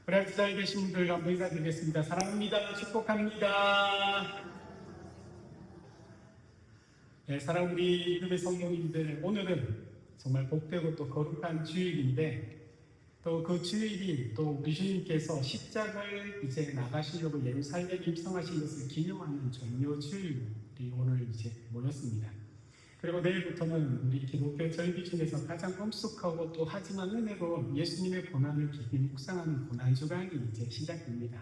우리 아주 잘 계신 분들 한번 인사드리겠습니다. 사랑합니다. 축복합니다. 네, 사랑 우리 이름의 성도님들, 오늘은 정말 복되고 또 거룩한 주일인데, 또 그 주일이 또 우리 주님께서 십자가를 이제 나가시려고 예루살렘 입성하신 것을 기념하는 종료 주일이 오늘 이제 모였습니다. 그리고 내일부터는 우리 기독교 절기 중에서 가장 엄숙하고 또 하지만 은혜로운 예수님의 고난을 깊이 묵상하는 고난주간이 이제 시작됩니다.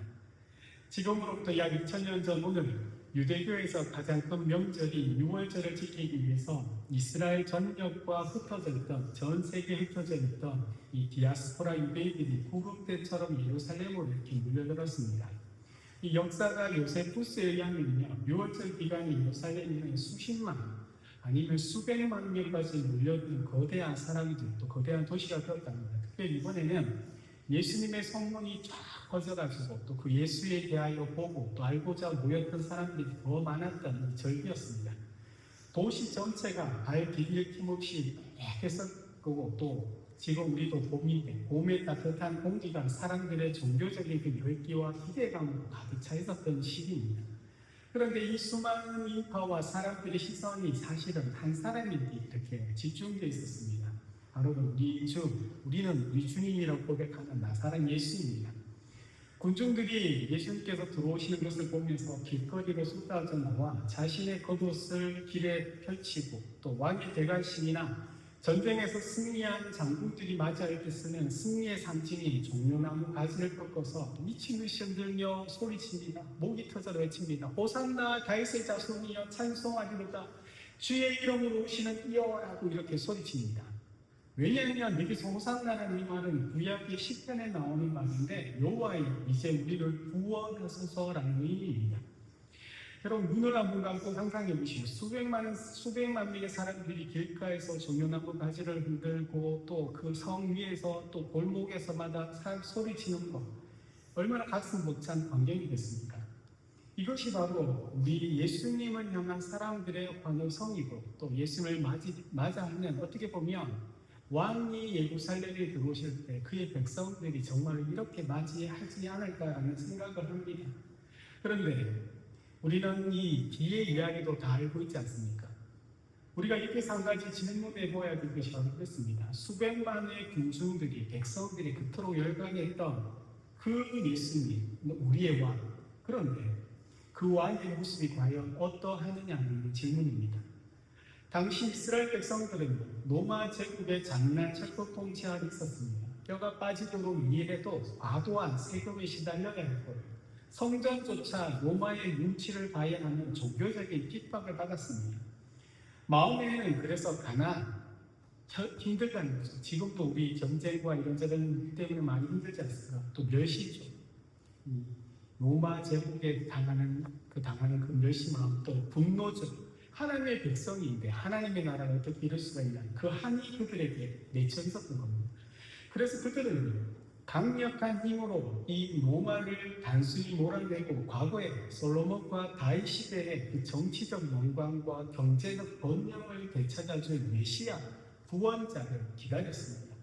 지금으로부터 약 2000년 전 오늘 유대교에서 가장 큰 명절인 6월절을 지키기 위해서 이스라엘 전역과 흩어져 있던, 전 세계에 흩어져 있던 이 디아스포라 유대인들이 구급대처럼 예루살렘으로 이렇게 몰려들었습니다. 이 역사가 요세푸스에 의하면요, 6월절 기간에 예루살렘에는 수십만 아니면 수백만 명까지 몰려든 거대한 사람들, 또 거대한 도시가 되었답니다. 특별히 이번에는 예수님의 성령이 쫙 퍼져가지고 또 그 예수에 대하여 보고 또 알고자 모였던 사람들이 더 많았던 절기였습니다. 도시 전체가 발 디딜 틈 없이 했었고, 또 지금 우리도 봄인데 봄의 따뜻한 공기가 사람들의 종교적인 그 열기와 기대감으로 가득 차 있었던 시기입니다. 그런데 이 수많은 인파와 사람들의 시선이 사실은 한 사람에게 이렇게 집중되어 있었습니다. 바로 우리는 우리 주님이라고 고백하는 나사렛 예수입니다. 군중들이 예수님께서 들어오시는 것을 보면서 길거리로 쏟아져 나와 자신의 겉옷을 길에 펼치고, 또 왕의 대관식이나 전쟁에서 승리한 장군들이 맞이할 때 쓰는 승리의 상징인 종려나무 가지를 꺾어서 미친 듯이 흔들며 소리칩니다. 목이 터져 외칩니다. 호산나 다윗의 자손이여 찬송하리로다. 주의 이름으로 오시는 이여라고 이렇게 소리칩니다. 왜냐하면 여기서 호산나라는 이 말은 구약의 시편에 나오는 말인데, 여호와여 이제 우리를 구원하소서라는 의미입니다. 여러분, 눈을 한번 감고 상상해 보시고 수백만 명의 사람들이 길가에서 종려나무 가지를 흔들고 또 그 성 위에서 또 골목에서마다 소리치는 것, 얼마나 가슴 벅찬 광경이겠습니까? 이것이 바로 우리 예수님을 향한 사람들의 환호성이고, 또 예수님을 맞이하는, 어떻게 보면 왕이 예루살렘에 들어오실 때 그의 백성들이 정말 이렇게 맞이하지 않을까라는 생각을 합니다. 그런데 우리는 이 뒤의 이야기도 다 알고 있지 않습니까? 우리가 이렇게 한 가지 질문해 보아야 될 것이 바로 그렇습니다. 수백만의 군중들이, 백성들이 그토록 열광했던 그 예수님, 우리의 왕. 그런데 그 왕의 모습이 과연 어떠하느냐는 질문입니다. 당시 이스라엘 백성들은 로마 제국의 잔인한 철도 통치 아래 있었습니다. 뼈가 빠지도록 일해도 과도한 세금에 시달려야 했고, 성전조차 로마의 눈치를 봐야 하는 종교적인 핍박을 받았습니다. 마음에는 그래서 힘들다는 거죠. 지금도 우리 경쟁과 이런저런 때문에 많이 힘들지 않습니까? 또 멸시죠. 로마 제국에 당하는 그 멸시 마음, 또 분노죠. 하나님의 백성인데 하나님의 나라가 어떻게 이럴 수가 있나, 그 한이 그들에게 맺혀 있었던 겁니다. 그래서 그들은 강력한 힘으로 이 로마를 단순히 몰아내고 과거에 솔로몬과 다윗 시대의 그 정치적 영광과 경제적 번영을 되찾아줄 메시아 구원자를 기다렸습니다.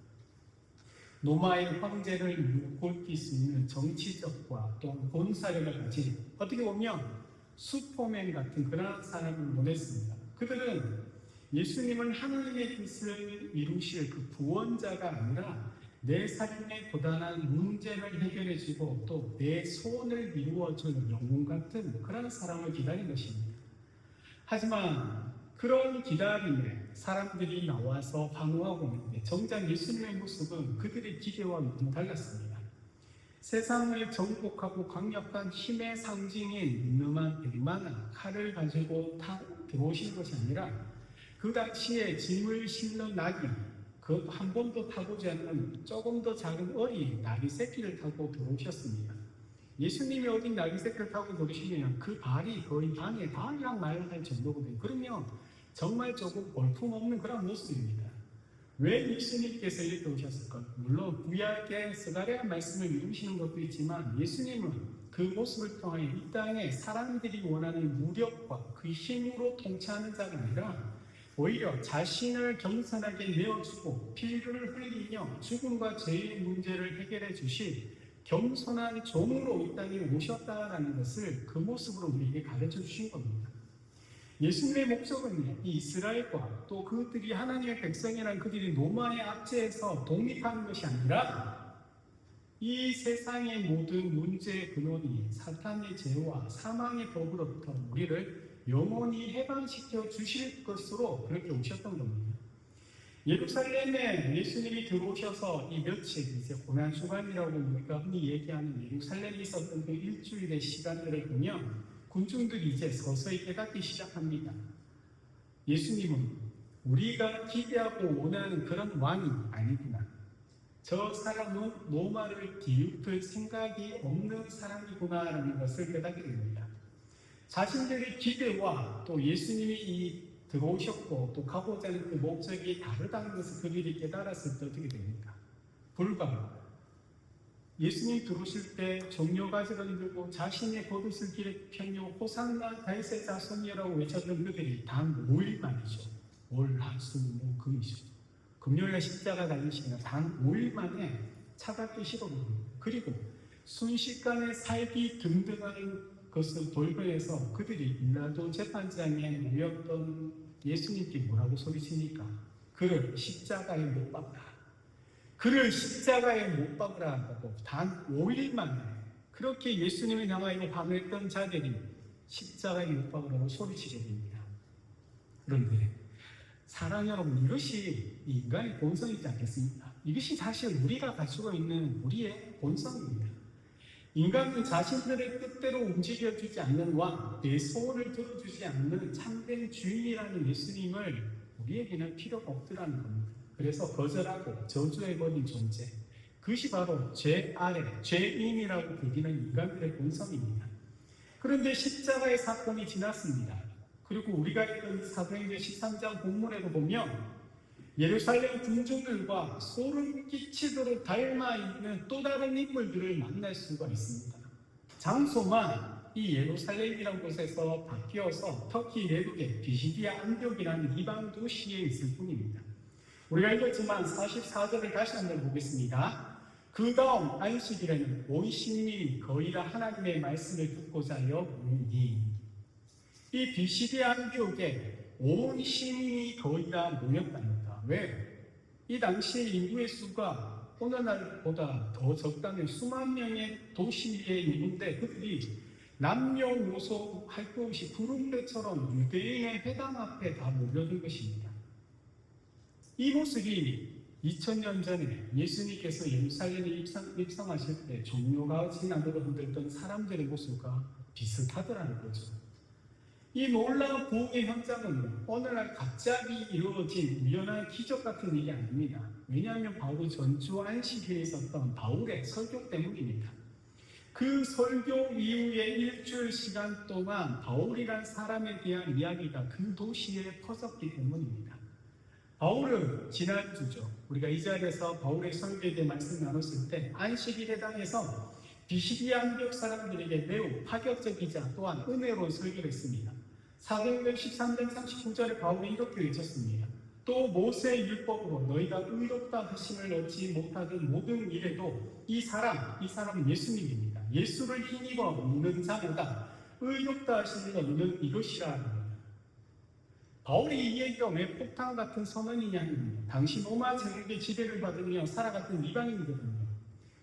로마의 황제를 물골킬 수 있는 정치적과 또 군사력을 가진, 어떻게 보면 슈퍼맨 같은 그런 사람을 원했습니다. 그들은 예수님을 하나님의 뜻을 이루실 그 구원자가 아니라 내 삶의 고단한 문제를 해결해주고 또 내 소원을 이루어주는 영웅 같은 그런 사람을 기다린 것입니다. 하지만 그런 기다림에 사람들이 나와서 환호하고 있는데, 정작 예수님의 모습은 그들의 기대와 너무 달랐습니다. 세상을 정복하고 강력한 힘의 상징인 유능한 백만한 칼을 가지고 들어오신 것이 아니라, 그 당시에 짐을 실는 나귀, 그 한 번도 타보지 않는 조금 더 작은 어린 나귀 새끼를 타고 들어오셨습니다. 예수님이 어린 나귀 새끼를 타고 들어오시면 그 발이 거의 방에 방이랑 말할 정도거든요. 그러면 정말 조금 볼품없는 그런 모습입니다. 왜 예수님께서 이렇게 오셨을까? 물론 구약의 스가랴 말씀을 이루시는 것도 있지만, 예수님은 그 모습을 통해 이 땅에 사람들이 원하는 무력과 그 힘으로 통치하는 자가 아니라 오히려 자신을 겸손하게 내어주고 피를 흘리며 죽음과 죄의 문제를 해결해 주실 겸손한 종으로 이 땅에 오셨다라는 것을 그 모습으로 우리에게 가르쳐 주신 겁니다. 예수님의 목적은 이 이스라엘과 또 그들이 하나님의 백성이라는 그들이 로마의 압제에서 독립하는 것이 아니라 이 세상의 모든 문제의 근원이 사탄의 죄와 사망의 법으로부터 우리를 영원히 해방시켜 주실 것으로 그렇게 오셨던 겁니다. 예루살렘에 예수님이 들어오셔서 이 며칠 이제 고난주간이라고 우리가 흔히 얘기하는 예루살렘에 있었던 그 일주일의 시간들을 보면 군중들이 이제 서서히 깨닫기 시작합니다. 예수님은 우리가 기대하고 원하는 그런 왕이 아니구나. 저 사람은 로마를 뒤엎을 생각이 없는 사람이구나라는 것을 깨닫게 됩니다. 자신들의 기대와 또 예수님이 들어오셨고 또 가고자 하는 그 목적이 다르다는 것을 그들이 깨달았을 때 어떻게 됩니까? 불과 예수님 들어오실 때 종려가지를 들고 자신의 겉옷을 길에 펴며 호산나 다윗의 자손이라고 외쳤던 그들이 단 5일 만이죠. 월, 화, 수, 목, 금이죠. 금요일날 십자가 달리시면 단 5일 만에 차갑게 식어버립니다. 그리고 순식간에 살기 등등한 것을 돌변해서 그들이 빌라도 재판장에 모였던 예수님께 뭐라고 소리치니까 그를 십자가에 못 박라. 그를 십자가에 못 박으라 한다고 단 5일 만에 그렇게 예수님을 향하여 화냈던 자들이 십자가에 못 박으라고 소리치게 됩니다. 그런데 사랑 여러분, 이것이 인간의 본성이지 않겠습니까? 이것이 사실 우리가 가지고 있는 우리의 본성입니다. 인간은 자신들의 뜻대로 움직여주지 않는 왕, 내 소원을 들어주지 않는 참된 주인이라는 예수님을 우리에게는 필요가 없더라는 겁니다. 그래서 거절하고 저주해버린 존재, 그것이 바로 죄 아래, 죄인이라고 불리는 인간들의 본성입니다. 그런데 십자가의 사건이 지났습니다. 그리고 우리가 읽은 사도행전 13장 본문에도 보면 예루살렘 군중들과 소름 끼치도록 닮아있는 또 다른 인물들을 만날 수가 있습니다. 장소만 이 예루살렘이라는 곳에서 바뀌어서 터키 내륙의 비시디아 안디옥이라는 이방 도시에 있을 뿐입니다. 우리가 읽었지만 44절을 다시 한번 보겠습니다. 그 다음 안식일에는 온 시민이 거의 다 하나님의 말씀을 듣고자 하여 모이니, 이 비시디아 안디옥에 온 시민이 거의 다 모였답니다. 왜? 이 당시 인구의 수가 오늘날보다 더 적다는 수만 명의 도시의 인구인데 그들이 남녀노소 할 것 없이 구름대처럼 유대인의 회당 앞에 다 몰려든 것입니다. 이 모습이 2000년 전에 예수님께서 예루살렘에 입성하실 때 종료가 지나도록 흔들던 사람들의 모습과 비슷하더라는 거죠. 이 놀라운 부흥의 현장은 오늘날 갑자기 이루어진 우연한 기적 같은 일이 아닙니다. 왜냐하면 바로 전주 안식일에 있었던 바울의 설교 때문입니다. 그 설교 이후에 일주일 시간 동안 바울이란 사람에 대한 이야기가 그 도시에 퍼졌기 때문입니다. 바울은 지난주죠. 우리가 이 자리에서 바울의 설교에 대해 말씀 나눴을 때 안식일 회당에서 비시디아 안디옥 사람들에게 매우 파격적이자 또한 은혜로운 설교를 했습니다. 사도행전 13장 39절에 바울이 이렇게 외쳤습니다. 또 모세의 율법으로 너희가 의롭다 하심을 얻지 못하던 모든 일에도 이 사람은 예수님입니다. 예수를 힘입어 믿는 자보다 의롭다 하심을 얻는 이것이라. 바울이 이 얘기가 왜 폭탄 같은 선언이냐면 당시 로마 제국의 지배를 받으며 살아갔던 이방인들은요,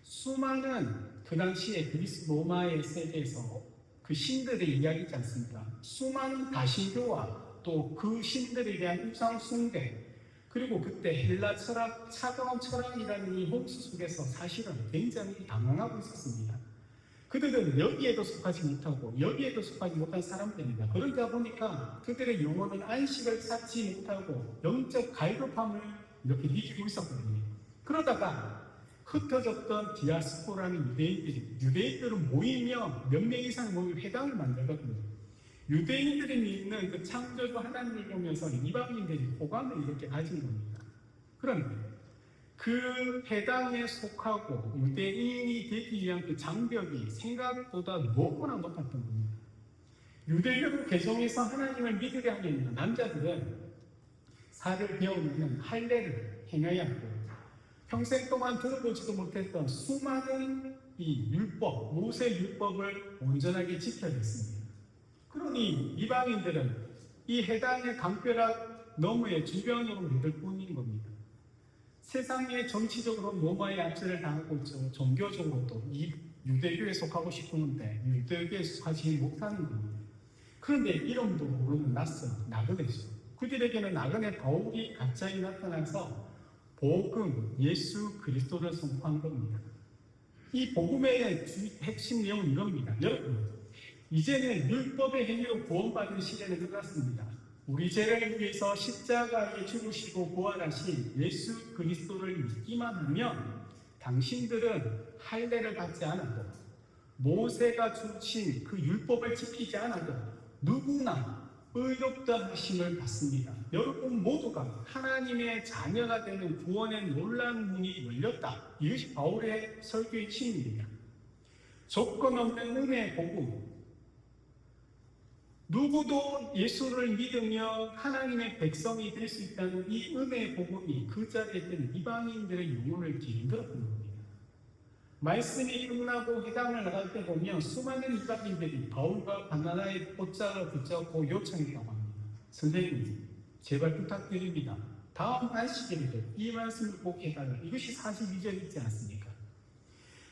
수많은 그 당시에 그리스 로마의 세계에서 그 신들의 이야기지 않습니까? 수많은 다신교와 또 그 신들에 대한 우상 숭배, 그리고 그때 헬라 철학, 차가운 철학이라는 이 홍수 속에서 사실은 굉장히 당황하고 있었습니다. 그들은 여기에도 속하지 못하고 여기에도 속하지 못한 사람들입니다. 그러다 보니까 그들의 영혼은 안식을 찾지 못하고 영적 갈급함을 이렇게 느끼고 있었거든요. 그러다가 흩어졌던 디아스포라는 유대인들은 모이며 몇 명 이상 모이면 회당을 만들거든요. 유대인들이 믿는 그 창조주 하나님을 보면서 이방인들이 호감을 이렇게 가진 겁니다. 그런데 그 회당에 속하고 유대인이 되기 위한 그 장벽이 생각보다 높거나 높았던 겁니다. 유대교를 개종해서 하나님을 믿으려 하는 남자들은 살을 베어내는 할례를 행해야 하고 평생 동안 들어보지도 못했던 수많은 이 율법, 모세 율법을 온전하게 지켜야 했습니다. 그러니 이방인들은 이 해당의 강벼락 너머의 주변으로 믿을 뿐인 겁니다. 세상에 정치적으로 로마의 압제를 당하고 있죠. 종교적으로도 이 유대교에 속하고 싶었는데 유대교에 속하지 못하는 겁니다. 그런데 이름도 모르는 낯선 나그네죠. 그들에게는 나그네 바울이 갑자기 나타나서 복음, 예수 그리스도를 선포한 겁니다. 이 복음의 핵심 내용은 이겁니다. 여러분, 이제는 율법의 행위로 구원받은 시대는 끝났습니다. 우리 죄를 위해서 십자가에 죽으시고 부활하신 예수 그리스도를 믿기만 하면 당신들은 할례를 받지 않아도 모세가 주신 그 율법을 지키지 않아도 누구나 의롭다 하심을 받습니다. 여러분 모두가 하나님의 자녀가 되는 구원의 놀라운 문이 열렸다. 이것이 바울의 설교의 핵심입니다. 조건 없는 은혜의 복음. 누구도 예수를 믿으며 하나님의 백성이 될 수 있다는 이 은혜의 복음이 그 자리에 있는 이방인들의 영혼을 길들었던 겁니다. 말씀이 끝나고 회당을 나갈 때 보면 수많은 이방인들이 바울과 바나나의 옷장을 붙잡고 요청했다고 합니다. 선생님, 제발 부탁드립니다. 다음 안식일에도 이 말씀을 꼭 해달라. 이것이 42절 있지 않습니까?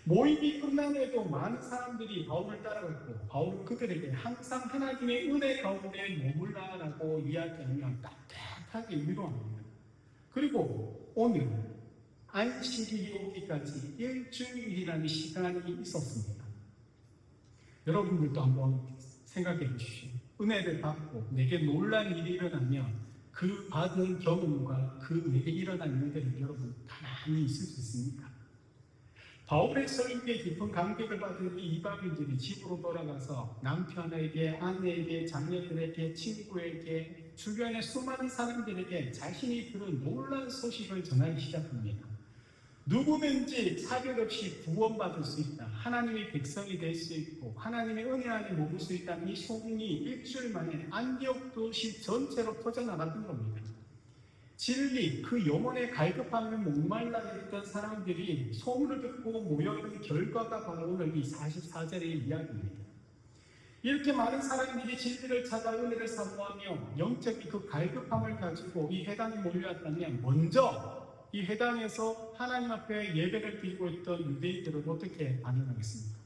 모임이 끝나면도 많은 사람들이 바울을 따라갔고 바울은 그들에게 항상 하나님의 은혜 가운데 머물라라고 이야기하며 따뜻하게 위로합니다. 그리고 오늘 안식일이 오기까지 일주일이라는 시간이 있었습니다. 여러분들도 한번 생각해 보십시오. 은혜를 받고 내게 놀란 일이 일어나면 그 받은 경험과 그 내게 일어난 일들을 여러분 가만히 있을 수 있습니까? 바울의 설교에 깊은 감격을 받은 이 이방인들이 집으로 돌아가서 남편에게, 아내에게, 자녀들에게, 친구에게, 주변의 수많은 사람들에게 자신이 들은 놀라운 소식을 전하기 시작합니다. 누구든지 차별 없이 구원받을 수 있다. 하나님의 백성이 될 수 있고 하나님의 은혜 안에 머물 수 있다는 이 소문이 일주일 만에 안디옥 도시 전체로 퍼져나갔던 겁니다. 진리, 그 영혼의 갈급함을 목말라 했던 사람들이 소문을 듣고 모여있는 결과가 바로 오늘 이 44절의 이야기입니다. 이렇게 많은 사람들이 진리를 찾아 은혜를 사모하며 영적인 그 갈급함을 가지고 이 회당에 몰려왔다면 먼저 이 회당에서 하나님 앞에 예배를 드리고 있던 유대인들은 어떻게 반응하겠습니까?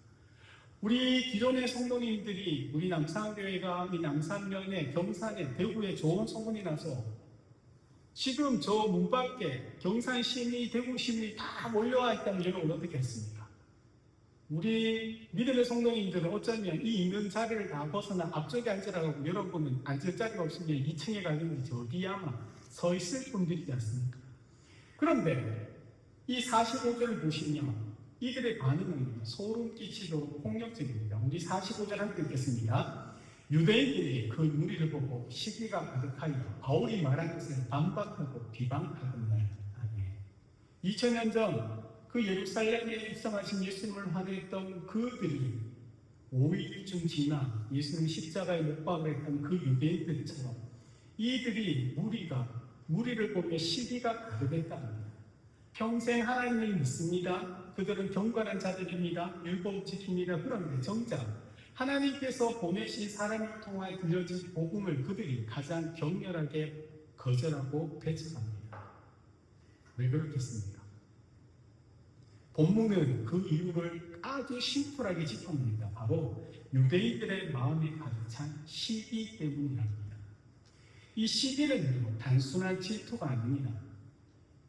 우리 기존의 성도님들이 우리 남산교회가 이 남산면에 경산에 대구에 좋은 소문이 나서 지금 저 문 밖에 경산 시민이 대구 시민이 다 몰려와 있다면 여러분 어떻게 했습니까? 우리 믿음의 성도님들은 어쩌면 이 있는 자리를 다 벗어나 앞쪽에 앉으라고 여러분은 앉을 자리가 없으면 2층에 가든지 저기 아마 서 있을 분들이지 않습니까? 그런데 이 45절을 보시면 이들의 반응은 소름 끼치도록 폭력적입니다. 우리 45절 함께 읽겠습니다. 유대인들이 그 무리를 보고 시기가 가득하여 바울이 말한 것을 반박하고 비방하거늘. 2000년 전 그 예루살렘에 입성하신 예수님을 환호했던 그들이 5일쯤 지나 예수님 십자가에 못 박았던 그 유대인들처럼 이들이 무리를 보며 시기가 가득했답니다. 평생 하나님을 믿습니다. 그들은 경건한 자들입니다. 율법 지킵니다. 그런데 정작 하나님께서 보내신 사람을 통하여 들려진 복음을 그들이 가장 격렬하게 거절하고 배척합니다. 왜 그렇겠습니까? 본문은 그 이유를 아주 심플하게 짚어냅니다. 바로 유대인들의 마음에 가득 찬 시기 때문이랍니다. 이 시기는 단순한 질투가 아닙니다.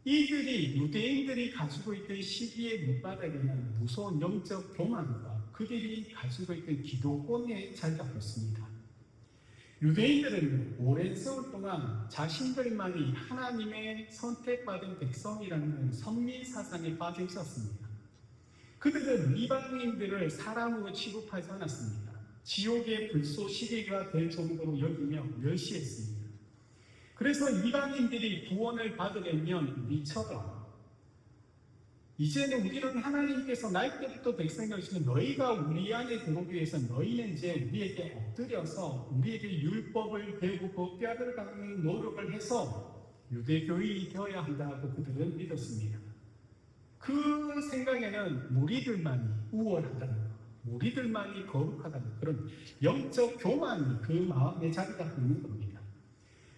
유대인들이 가지고 있던 시기의 밑바닥에는 무서운 영적 교만과 그들이 가지고 있던 기도권에 잘 잡고 있습니다. 유대인들은 오랜 세월 동안 자신들만이 하나님의 선택받은 백성이라는 선민 사상에 빠져 있었습니다. 그들은 이방인들을 사람으로 취급하지 않았습니다. 지옥의 불쏘시개가 될 정도로 여기며 멸시했습니다. 그래서 이방인들이 구원을 받으려면 우리처럼 이제는 우리는 하나님께서 날 때부터 백성이시는 너희가 우리 안에 들어오기 위해서 너희는 이제 우리에게 엎드려서 우리에게 율법을 배우고 뼈를 깎는 노력을 해서 유대교인이 되어야 한다고 그들은 믿었습니다. 그 생각에는 무리들만이 우월하다는 것, 무리들만이 거룩하다는 그런 영적 교만이 그 마음에 자리 잡고 있는 겁니다.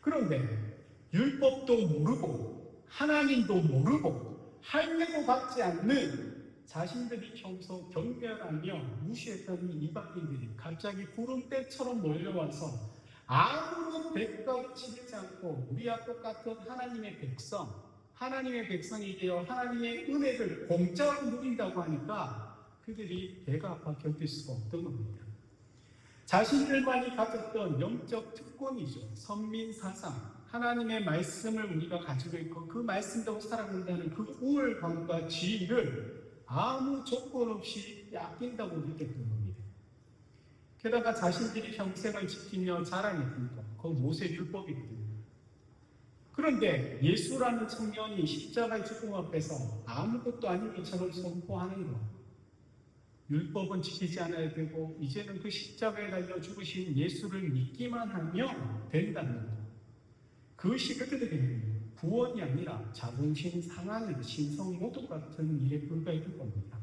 그런데 율법도 모르고 하나님도 모르고 할례도 받지 않는 자신들이 평소 경멸하며 무시했던 이 이방인들이 갑자기 구름대처럼 몰려와서 아무런 대가도 치르지 않고 우리와 똑같은 하나님의 백성이 되어 하나님의 은혜를 공짜로 누린다고 하니까 그들이 배가 아파 견딜 수가 없던 겁니다. 자신들만이 가졌던 영적 특권이죠. 선민사상, 하나님의 말씀을 우리가 가지고 있고 그 말씀대로 살아간다는 그 우월감과 지위를 아무 조건 없이 아낀다고 느꼈던 겁니다. 게다가 자신들이 평생을 지키며 자랑했던 것, 그건 모세율법이거든요. 그런데 예수라는 청년이 십자가의 죽음 앞에서 아무것도 아닌 것처럼 선포하는 것, 율법은 지키지 않아야 되고 이제는 그 십자가에 달려 죽으신 예수를 믿기만 하면 된다는 것, 그것이 그들에게 구원이 아니라 자존심 상하는 신성 모독 같은 일에 불과했던 겁니다.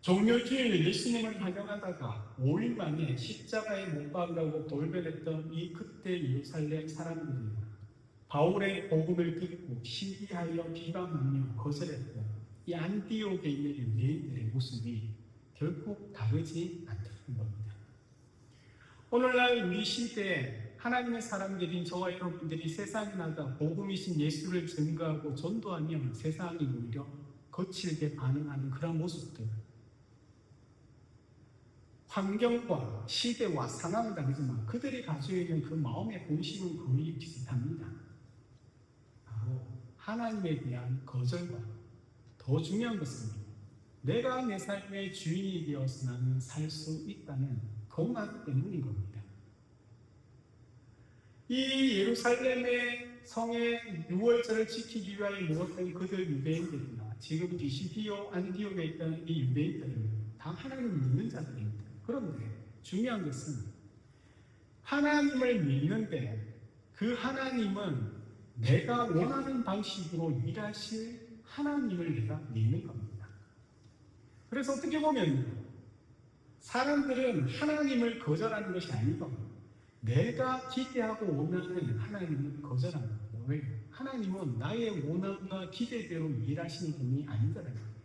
종료주일 예수님을 환영하다가 5일 만에 십자가에 못 박으라고 돌변했던 이 그때 예루살렘 사람들이 바울의 복음을 듣고 시기하여 비방하며 거절했던 이 안디옥에 있는 유대인들의 모습이 결코 다르지 않다는 겁니다. 오늘날 우리 시대에 하나님의 사람들인 저와 여러분들이 세상에 나가 복음이신 예수를 증거하고 전도하면 세상이 오히려 거칠게 반응하는 그런 모습들, 환경과 시대와 상황은 다르지만 그들이 가지고 있는 그 마음의 본심은 거의 비슷합니다. 바로 하나님에 대한 거절과 더 중요한 것은 내가 내 삶의 주인이 되어서 나는 살 수 있다는 거만 때문인 겁니다. 이 예루살렘의 성의 유월절을 지키기 위하여 모였던 그들 유대인들이나 지금 비시디오 안디옥에 있던 이 유대인들은 다 하나님을 믿는 자들입니다. 그런데 중요한 것은 하나님을 믿는데 그 하나님은 내가 원하는 방식으로 일하실 하나님을 내가 믿는 겁니다. 그래서 어떻게 보면 사람들은 하나님을 거절하는 것이 아니고 내가 기대하고 원하는 하나님을 거절하는 겁니다. 왜? 하나님은 나의 원함과 기대대로 일하시는 분이 아니더라는 겁니다.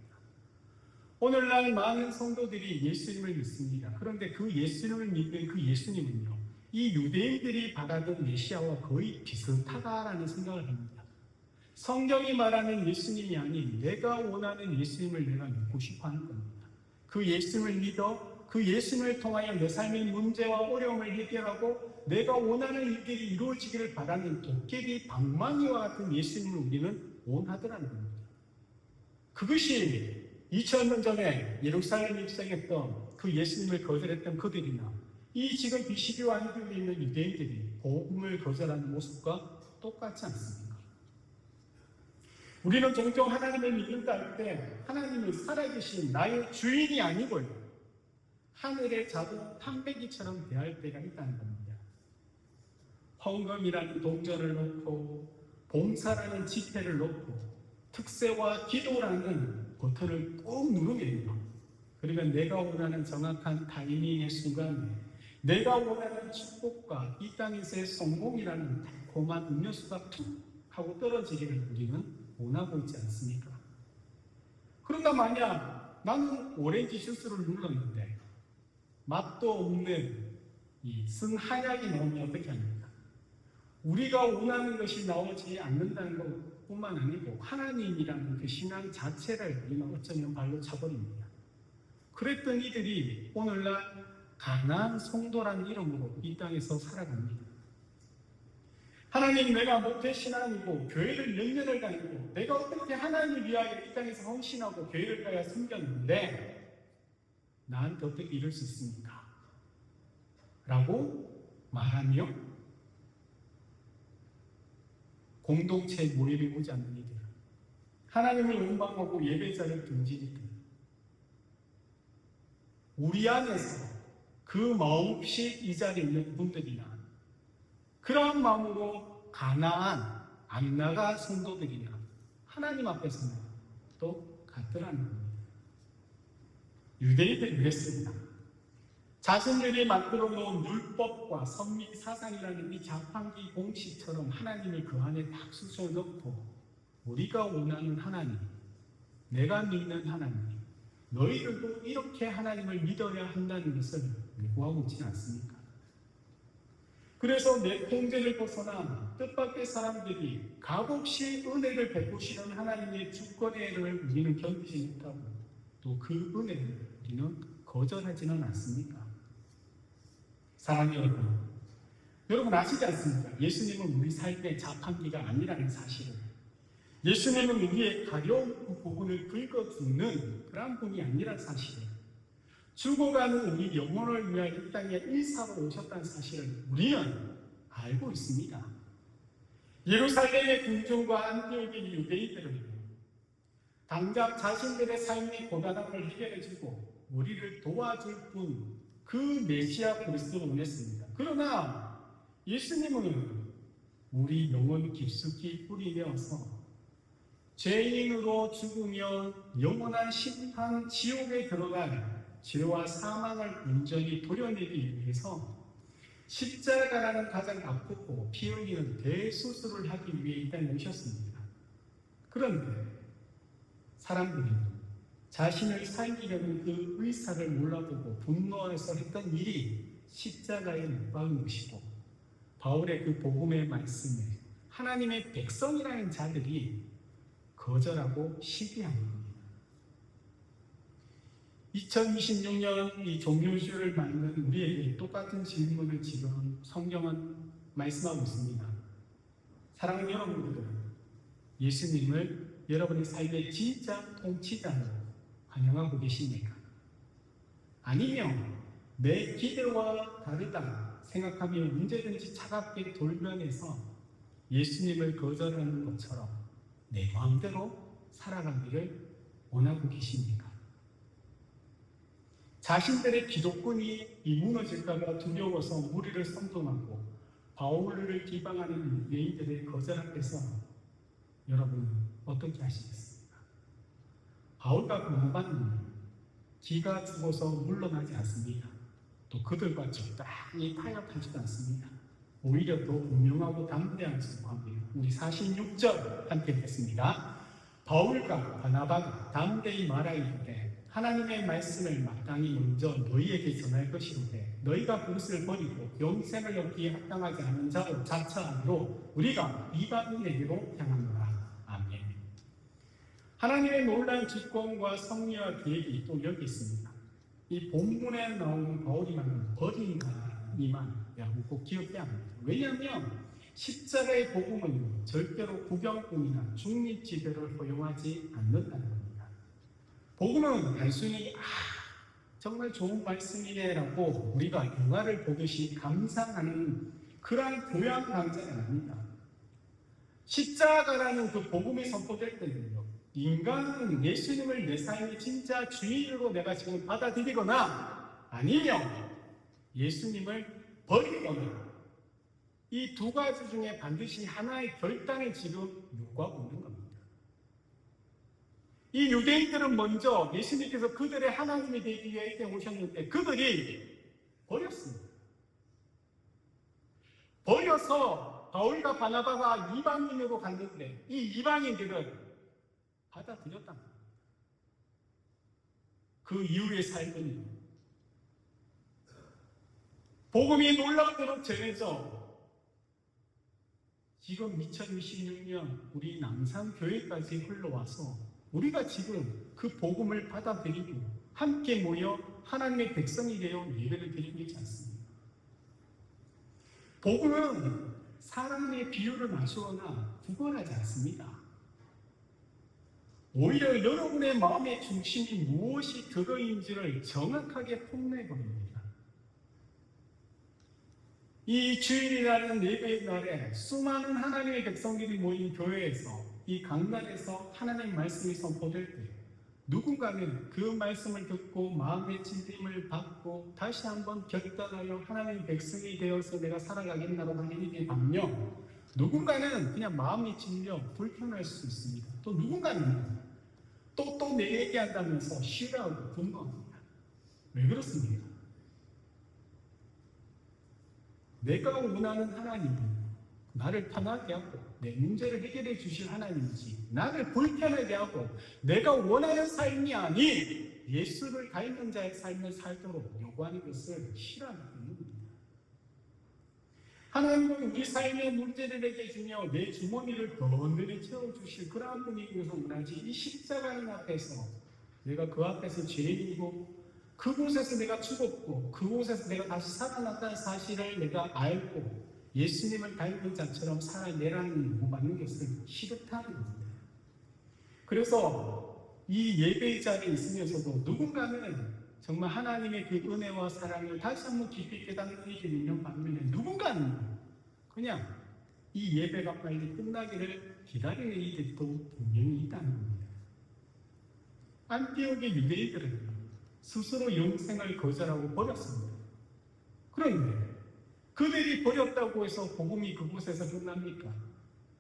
오늘날 많은 성도들이 예수님을 믿습니다. 그런데 그 예수님을 믿는 그 예수님은요, 이 유대인들이 바라던 메시아와 거의 비슷하다라는 생각을 합니다. 성경이 말하는 예수님이 아닌 내가 원하는 예수님을 내가 믿고 싶어 하는 겁니다. 그 예수님을 믿어 그 예수님을 통하여 내 삶의 문제와 어려움을 해결하고 내가 원하는 일들이 이루어지기를 바라는 도깨비 방망이와 같은 예수님을 우리는 원하더라는 겁니다. 그것이 2000년 전에 예루살렘에 입성했던 그 예수님을 거절했던 그들이나 이 지금 비시디오 안디옥에 있는 유대인들이 복음을 거절하는 모습과 똑같지 않습니까? 우리는 종종 하나님을 믿는다 할 때 하나님이 살아계신 나의 주인이 아니고요, 하늘의 자동 탐배기처럼 대할 때가 있다는 겁니다. 헌금이라는 동전을 넣고 봉사라는 지폐를 넣고 특세와 기도라는 버튼을 꾹 누르면요, 그러면 내가 원하는 정확한 타이밍의 순간에 내가 원하는 축복과 이 땅에서의 성공이라는 달콤한 음료수가 툭 하고 떨어지기를 우리는 원하고 있지 않습니까? 그런가 만약 나는 오렌지 주스를 눌렀는데 맛도 없는 이 쓴 한약이 나오면 어떻게 합니까? 우리가 원하는 것이 나오지 않는다는 것뿐만 아니고 하나님이라는 그 신앙 자체를 우리는 어쩌면 발로 차버립니다. 그랬던 이들이 오늘날 가나안 성도라는 이름으로 이 땅에서 살아갑니다. 하나님, 내가 모태신앙이고 교회를 몇 년을 다니고 내가 어떻게 하나님을 위하여 이 땅에서 헌신하고 교회를 가야 섬겼는데 나한테 어떻게 이럴 수 있습니까? 라고 말하며 공동체 모임에 오지 않는 이들, 하나님을 원망하고 예배자를 등지니까 우리 안에서 그 마음 없이 이 자리에 있는 분들이나 그러한 마음으로 가나안 안 나가 성도들이나 하나님 앞에서는 또 같더라는 겁니다. 유대인들이 그랬습니다. 자신들이 만들어 놓은 율법과 선민 사상이라는 이 자판기 공식처럼 하나님이 그 안에 딱 쑤셔 넣고 우리가 원하는 하나님, 내가 믿는 하나님, 너희들도 이렇게 하나님을 믿어야 한다는 것을 요구하고 있지 않습니까? 그래서 내 통제를 벗어나 뜻밖의 사람들이 값없이 은혜를 베푸시는 하나님의 주권의를 우리는 견디지 못하고 또 그 은혜를 우리는 거절하지는 않습니까? 사랑하는 여러분 아시지 않습니까? 예수님은 우리 삶의 자판기가 아니라는 사실을, 예수님은 우리의 가려운 그 부분을 긁어 죽는 그런 분이 아니라는 사실을, 죽어가는 우리 영혼을 위하여 이 땅에 일사로 오셨다는 사실을 우리는 알고 있습니다. 예루살렘의 궁중과 안디옥의 유대인들은 당장 자신들의 삶의 고단함을 해결해주고 우리를 도와줄 분, 그 메시아 그리스도를 원했습니다. 그러나 예수님은 우리 영혼 깊숙이 뿌리내어서 죄인으로 죽으면 영원한 심판 지옥에 들어갈 죄와 사망을 온전히 도려내기 위해서 십자가라는 가장 아프고 피 흘리는 대수술을 하기 위해 이 땅에 오셨습니다. 그런데 사람들이 자신을 살리려는 그 의사를 몰라보고 분노해서 했던 일이 십자가에 못 박은 것이고, 바울의 그 복음의 말씀에 하나님의 백성이라는 자들이 거절하고 시기한 겁니다. 2026년 이 종료주를 맞는 우리에게 똑같은 질문을 지금 성경은 말씀하고 있습니다. 사랑하는 여러분들은 예수님을 여러분의 삶의 진짜 통치자로 환영하고 계십니까? 아니면 내 기대와 다르다 생각하며 언제든지 차갑게 돌변해서 예수님을 거절하는 것처럼 내 마음대로 살아가기를 원하고 계십니까? 자신들의 기독권이 무너질까봐 두려워서 무리를 선동하고 바울을 비방하는 유대인들의 거절 앞에서 여러분 어떻게 하시겠습니까? 바울과 바나바는 기가 죽어서 물러나지 않습니다. 또 그들과 적당히 타협하지도 않습니다. 오히려 더 분명하고 담대한 선포합니다. 우리 46절 함께 읽겠습니다. 바울과 바나바가 담대히 말하기를 하나님의 말씀을 마땅히 먼저 너희에게 전할 것이로되 너희가 그것을 버리고 영생을 얻기에 합당하지 않은 자로 자처하므로 우리가 이방인에게로 향하노라. 아멘. 하나님의 놀라운 주권과 섭리와 계획이 또 여기 있습니다. 이 본문에 나오는 바울이 말하는 버린다니만 여러분 꼭 기억해야 합니다. 왜냐하면 십자가의 복음은 절대로 구경꾼이나 중립지대를 허용하지 않는다는 겁니다. 복음은 단순히 정말 좋은 말씀이네라고 우리가 영화를 보듯이 감상하는 그러한 교양 강좌는 아닙니다. 십자가라는 그 복음이 선포될 때는요, 인간은 예수님을 내 삶의 진짜 주인으로 내가 지금 받아들이거나 아니면 예수님을 버리거나 이 두 가지 중에 반드시 하나의 결단을 지금 요구하고 있는 겁니다. 이 유대인들은 먼저 예수님께서 그들의 하나님이 되기 위해 이때 오셨는데 그들이 버렸습니다. 버려서 바울과 바나바가 이방인으로 갔는데 이 이방인들은 받아들였다. 그 이후의 삶은 복음이 놀랍도록 전해져 지금 2026년 우리 남산교회까지 흘러와서 우리가 지금 그 복음을 받아들이고 함께 모여 하나님의 백성이 되어 예배를 드리고 있지 않습니다. 복음은 사람의 비유를 맞추거나 구걸하지 않습니다. 오히려 여러분의 마음의 중심이 무엇이 들어있는지를 정확하게 폭로해버립니다. 이 주일이라는 예배의 날에 수많은 하나님의 백성들이 모인 교회에서 이 강단에서 하나님의 말씀이 선포될 때 누군가는 그 말씀을 듣고 마음의 진림을 받고 다시 한번 결단하여 하나님의 백성이 되어서 내가 살아가겠나라고 하는 일이 반면 누군가는 그냥 마음이 찔려 불편할 수 있습니다. 또 누군가는 또 내 얘기한다면서 싫어하고 분노합니다. 왜 그렇습니까? 내가 원하는 하나님은 나를 편하게 하고 내 문제를 해결해 주실 하나님이지, 나를 불편하게 하고 내가 원하는 삶이 아닌 예수를 닮은 자의 삶을 살도록 요구하는 것을 싫어하기 때문입니다. 하나님은 우리 삶의 문제를 내게 주며 내 주머니를 던든히 채워주실 그러한 분이고서 원하지, 이 십자가님 앞에서 내가 그 앞에서 죄인이고 그곳에서 내가 죽었고 그곳에서 내가 다시 살아났다는 사실을 내가 알고 예수님을 닮은 자처럼 살아내라는 요구받는 것을 싫다는 겁니다. 그래서 이 예배의 자리에 있으면서도 누군가는 정말 하나님의 그 은혜와 사랑을 다시 한번 깊이 깨닫는 일이 있는 반면에 누군가는 그냥 이 예배가 빨리 끝나기를 기다리는 이들도 분명히 있다는 겁니다. 안디옥의 유대인들은 스스로 영생을 거절하고 버렸습니다. 그런데 그들이 버렸다고 해서 복음이 그곳에서 끝납니까?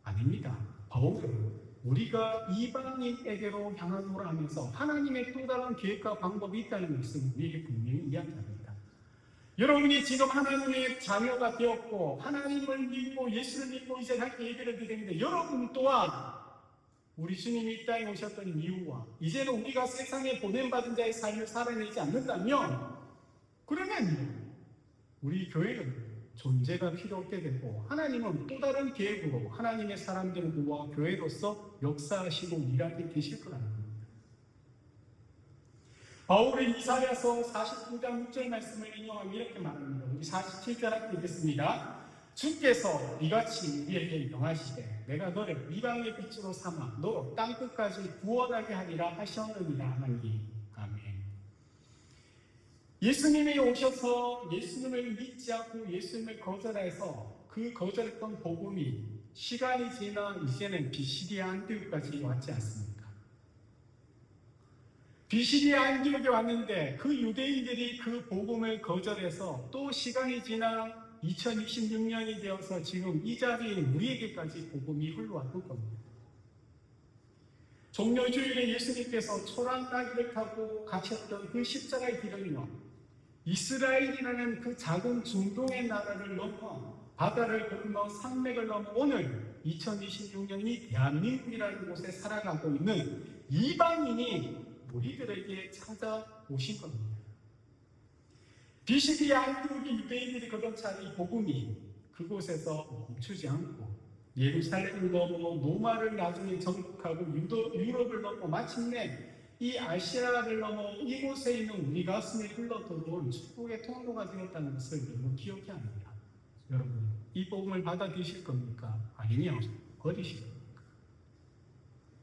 아닙니다. 바울은 우리가 이방인에게로 향하노라 하면서 하나님의 또 다른 계획과 방법이 있다는 것을 우리에게 분명히 이야기합니다. 여러분이 지금 하나님의 자녀가 되었고 하나님을 믿고 예수를 믿고 이제 함께 예배를 드리는데, 여러분 또한 우리 주님이 이 땅에 오셨던 이유와 이제는 우리가 세상에 보냄받은 자의 삶을 살아내지 않는다면, 그러면 우리 교회는 존재가 필요 없게 되고 하나님은 또 다른 계획으로 하나님의 사람들과 교회로서 역사하시고 일하게 되실 거라는 겁니다. 바울은 이사야서 49장 6절 말씀을 인용하며 이렇게 말합니다. 우리 47절 함께 읽겠습니다. 주께서 이같이 우리에게 명하시되 내가 너를 이방의 빛으로 삼아 너로 땅끝까지 구원하게 하리라 하셨느니라 하나님. 아멘. 예수님이 오셔서 예수님을 믿지 않고 예수님을 거절해서 그 거절했던 복음이 시간이 지나 이제는 비시디아 안디옥까지 왔지 않습니까? 비시디아 안디옥에 왔는데 그 유대인들이 그 복음을 거절해서 또 시간이 지나 2026년이 되어서 지금 이 자리에 우리에게까지 복음이 흘러왔던 겁니다. 종려주일에 예수님께서 초랑나귀를 타고 가셨던 그 십자가의 길은요, 이스라엘이라는 그 작은 중동의 나라를 넘어 바다를 건너 산맥을 넘어 오늘 2026년이 대한민국이라는 곳에 살아가고 있는 이방인이 우리들에게 찾아오신 겁니다. 비시디아 안디옥의 유대인들이 걷던 차이 복음이 그곳에서 멈추지 않고 예루살렘을 넘어 노마를 나중에 정복하고 유럽을 넘어 마침내 이 아시아를 넘어 이곳에 있는 우리 가슴에 흘러들어온 축복의 통로가 되었다는 것을 여러분 기억해야 합니다. 여러분, 이 복음을 받아들이실 겁니까? 아니면 버리실 겁니까?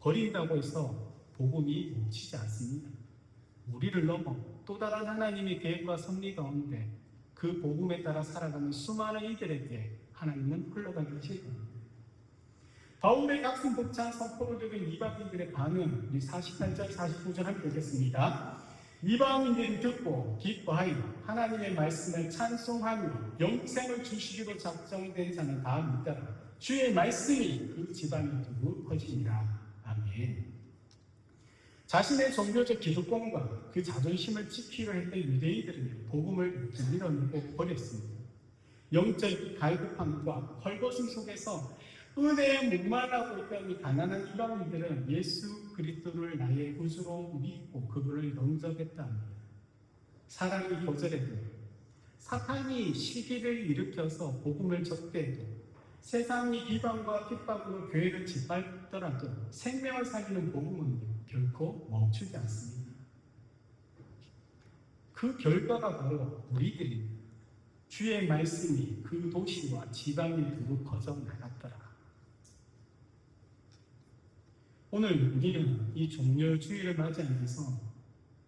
버린다고 해서 복음이 멈추지 않습니다. 우리를 넘어 또 다른 하나님의 계획과 섭리 가운데 그 복음에 따라 살아가는 수많은 이들에게 하나님은 흘러가게 하실 겁니다. 바울의 각성복창 선포를 들은 이방인들의 반응, 48절, 49절 함께 읽겠습니다. 이방인들이 듣고 기뻐하여 하나님의 말씀을 찬송하며 영생을 주시기로 작정된 자는 다 믿더라. 주의 말씀이 그 집안에 두루 퍼지니라. 아멘. 자신의 종교적 기득권과 그 자존심을 지키려 했던 유대인들은 복음을 밀어내고 버렸습니다. 영적 갈급함과 헐벗음 속에서 은혜에 목말라고 있던 이 가난한 이방인들은 예수 그리스도를 나의 구주로 믿고 그분을 영접했다 합니다. 사람이 거절해도, 사탄이 시기를 일으켜서 복음을 적대해도, 세상이 비방과 핍박으로 교회를 짓밟더라도 생명을 살리는 복음은 결코 멈추지 않습니다. 그 결과가 바로 우리들입니다. 주의 말씀이 그 도시와 지방에 두루 퍼져나갔더라. 오늘 우리는 이 종려주일을 맞이하면서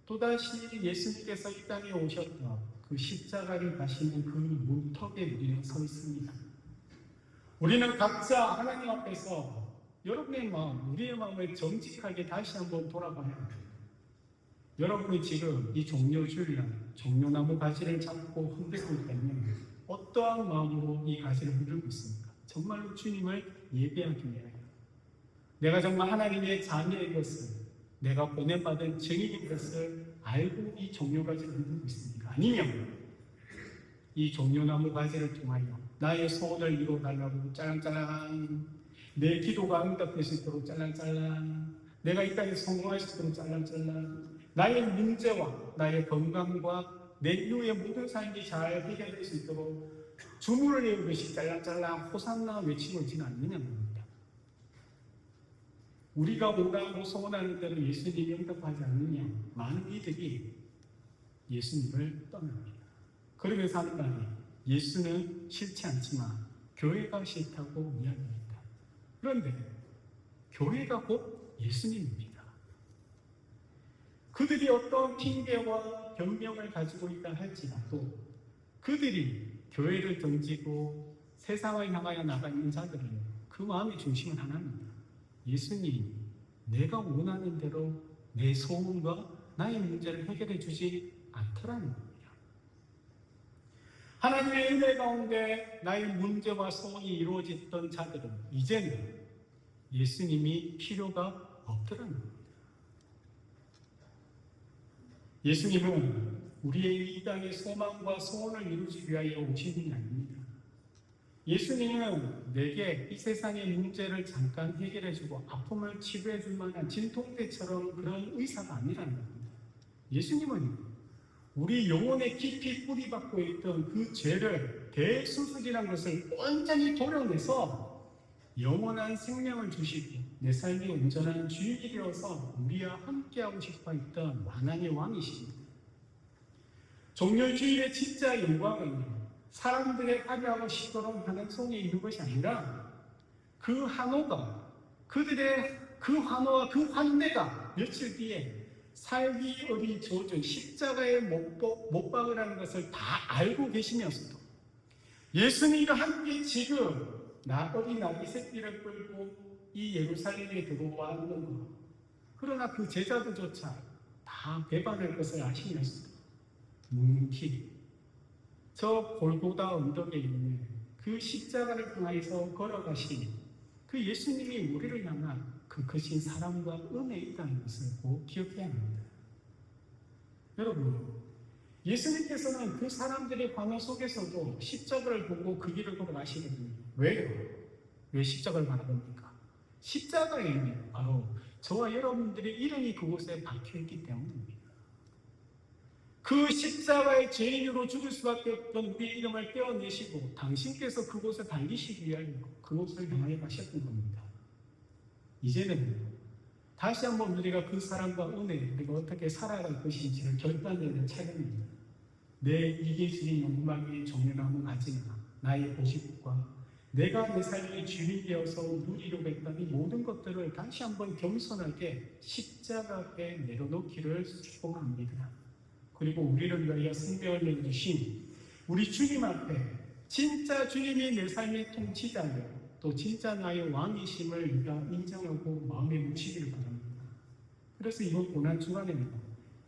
또다시 예수님께서 이 땅에 오셨던 그 십자가를 가시는 그 문턱에 우리는 서 있습니다. 우리는 각자 하나님 앞에서 여러분의 마음, 우리의 마음을 정직하게 다시 한번 돌아봐야 합니다. 여러분이 지금 이 종려주일날 종려나무 가지를 잡고 흔들고 있다면 어떠한 마음으로 이 가지를 흔들고 있습니까? 정말로 주님을 예배하기 위하여 내가 정말 하나님의 자녀인 것을, 내가 보냄받은 증인인 것을 알고 이 종려가지를 흔들고 있습니까? 아니면 이 종려나무 가지를 통하여 나의 소원을 이루어달라고 짤랑짤랑, 내 기도가 응답될 수 있도록 짤랑짤랑, 내가 이 땅에 성공할 수 있도록 짤랑짤랑, 나의 문제와 나의 건강과 내 이후의 모든 삶이 잘 해결될 수 있도록 주문을 외우듯이 짤랑짤랑 호산나 외치고 있지는 않느냐는 겁니다. 우리가 원하고 소원하는 대로 예수님이 응답하지 않느냐, 많은 이들이 예수님을 떠납니다. 그러면서 하는 말이 예수는 싫지 않지만 교회가 싫다고 이야기합니다. 그런데 교회가 곧 예수님입니다. 그들이 어떤 핑계와 변명을 가지고 있다 할지라도 그들이 교회를 던지고 세상을 향하여 나가 있는 자들은 그 마음의 중심은 하나입니다. 예수님, 내가 원하는 대로 내 소원과 나의 문제를 해결해 주지 않더라는 겁니다. 하나님의 은혜 가운데 나의 문제와 소원이 이루어졌던 자들은 이제는 예수님이 필요가 없더라는 겁니다. 예수님은 우리의 이 땅의 소망과 소원을 이루기 위하여 오신 분이 아닙니다. 예수님은 내게 이 세상의 문제를 잠깐 해결해주고 아픔을 치료해줄 만한 진통제처럼 그런 의사가 아니라는 겁니다. 예수님은 우리 영혼에 깊이 뿌리박고 있던 그 죄를, 대수술이라는 것을 완전히 도려내서 영원한 생명을 주시고 내 삶의 온전한 주인이 되어서 우리와 함께하고 싶어 했던 만왕의 왕이십니다. 종려주일의 진짜 영광은 사람들의 화려하고 시끄러운 속에 있는 것이 아니라 그 환호가, 그들의 그 환호와 그 환대가 며칠 뒤에 살기 어린 저주 십자가에 못 박으라는 것을 다 알고 계시면서도 예수님과 함께 지금 어린 아기 새끼를 끌고 이 예루살렘에 들어왔는 것, 그러나 그 제자들조차 다 배반할 것을 아시면서도 묵묵히 저 골고다 언덕에 있는 그 십자가를 통해서 걸어가신 그 예수님이 우리를 향한 그 크신 사랑과 은혜에 있다는 것을 꼭 기억해야 합니다. 여러분, 예수님께서는 그 사람들의 환호 속에서도 십자가를 보고 그 길을 걸어가시거든요. 왜요? 왜 십자가를 바라봅니까? 십자가에는 바로 저와 여러분들의 이름이 그곳에 박혀있기 때문입니다. 그 십자가의 죄인으로 죽을 수밖에 없던 우리의 이름을 떼어내시고 당신께서 그곳에 달리시기 위하여 그곳을 향하여 가셨던 겁니다. 이제는 다시 한번 우리가 그 사랑과 은혜, 우리가 어떻게 살아갈 것인지를 결단되는 차례입니다. 내 이기주의 영광의 종려나무 가지나 나의 고집과 내가 내 삶의 주인이 되어서 누리려고 했던 이 모든 것들을 다시 한번 겸손하게 십자가에 내려놓기를 축복합니다. 그리고 우리를 위하여 생명을 내주신 우리 주님 앞에 진짜 주님이 내 삶의 통치자요 또 진짜 나의 왕이심을 우리가 인정하고 마음에 묻히기를 바랍니다. 그래서 이번 고난주간에는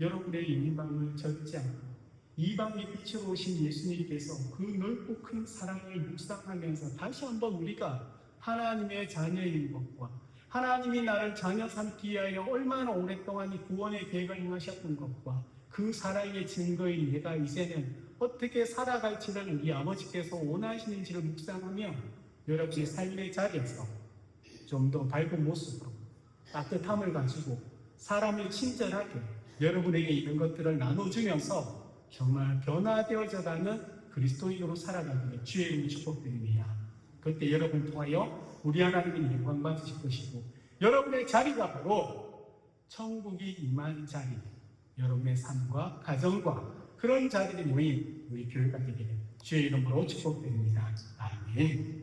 여러분의 인방을 절지 않고 이방의 빛으로 오신 예수님께서 그 넓고 큰 사랑을 묵상하면서 다시 한번 우리가 하나님의 자녀인 것과 하나님이 나를 자녀 삼기 위하여 얼마나 오랫동안 이 구원의 계획을 행하셨던 것과 그 사랑의 증거인 내가 이제는 어떻게 살아갈지를 우리 아버지께서 원하시는지를 묵상하며 여러분의 삶의 자리에서 좀 더 밝은 모습으로 따뜻함을 가지고 사람을 친절하게 여러분에게 있는 것들을 나눠주면서 정말 변화되어져 가는 그리스도인으로 살아가기를 주의 이름으로 축복드립니다. 그때 여러분 통하여 우리 하나님이 영광 받으실 것이고 여러분의 자리가 바로 천국이 임한 자리, 여러분의 삶과 가정과 그런 자들이 모인 우리 교회가 되기를 주의 이름으로 축복드립니다. 아멘.